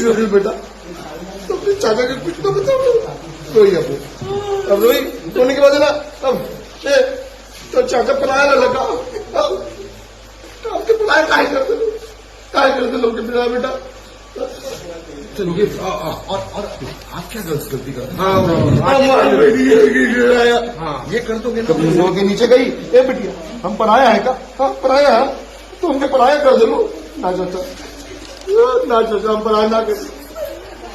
कैसी हो गई बेटा? तो अपने चाचा के कुछ तो बताओ। रोई अब रोई रोने के बाद ना अब तो चाचा पलाया ना लगा। आपके पलाया काय करते लोग बिना बेटा। चलिए और आप क्या गलती कर ये कर दोगे ना के नीचे गई ए बिटिया हम पढ़ाया है का? हाँ पढ़ाया है तो हमने पढ़ाया कर दे लो ना चाचा हम पढ़ाया ना कर।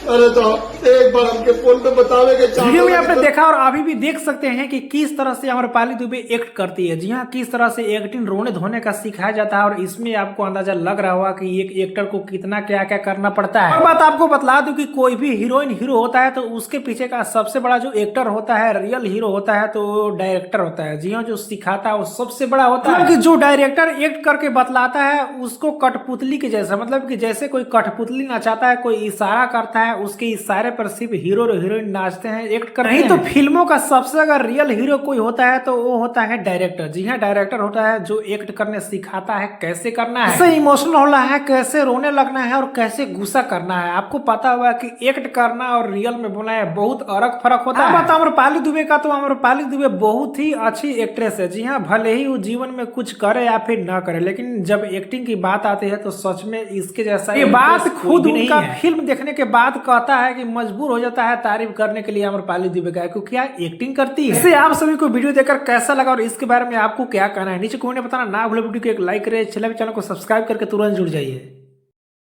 अरे तो एक बार हमके फोन पे बतावे के वीडियो में आपने देखा और अभी भी देख सकते हैं कि किस तरह से आम्रपाली दुबे एक्ट करती है। जी हाँ, किस तरह से एक्टिंग रोने धोने का सिखाया जाता है और इसमें आपको अंदाजा लग रहा होगा कि एक एक्टर को कितना क्या क्या करना पड़ता है। और बात आपको बतला दूं कि कोई भी हीरोइन हीरो होता है तो उसके पीछे का सबसे बड़ा जो एक्टर होता है, रियल हीरो होता है तो डायरेक्टर होता है। जी हाँ, जो सिखाता है वो सबसे बड़ा होता है। जो डायरेक्टर एक्ट करके बतलाता है उसको कठपुतली के जैसा, मतलब कि जैसे कोई कठपुतली नचाता है, कोई इशारा करता है, उसके इशारे पर सिर्फ हीरो और हीरोइन नाचते हैं, एक्ट करते हैं। तो फिल्मों का सबसे अगर रियल हीरो कोई होता है तो वो होता है डायरेक्टर। जी हाँ, डायरेक्टर होता है जो एक्ट करने सिखाता है कैसे करना है, कैसे इमोशनल होना है, कैसे रोने लगना है और कैसे गुस्सा करना है। आपको पता होगा कि एक्ट करना और रियल में बोलना है बहुत अलग फर्क होता है। बात आम्रपाली दुबे का, तो आम्रपाली दुबे बहुत ही अच्छी एक्ट्रेस है। जी हाँ, भले ही वो जीवन में कुछ करे या फिर ना करे, लेकिन जब एक्टिंग की बात आती है तो सच में इसके जैसा ये बात खुद उनका फिल्म देखने के बाद कहता है कि मजबूर हो जाता है तारीफ करने के लिए आम्रपाली दुबे का, क्योंकि क्या एक्टिंग करती है। इससे आप सभी को वीडियो देखकर कैसा लगा और इसके बारे में आपको क्या कहना है नीचे कमेंट में बताना ना भूले। वीडियो को एक लाइक करें, चैनल को सब्सक्राइब करके तुरंत जुड़ जाइए।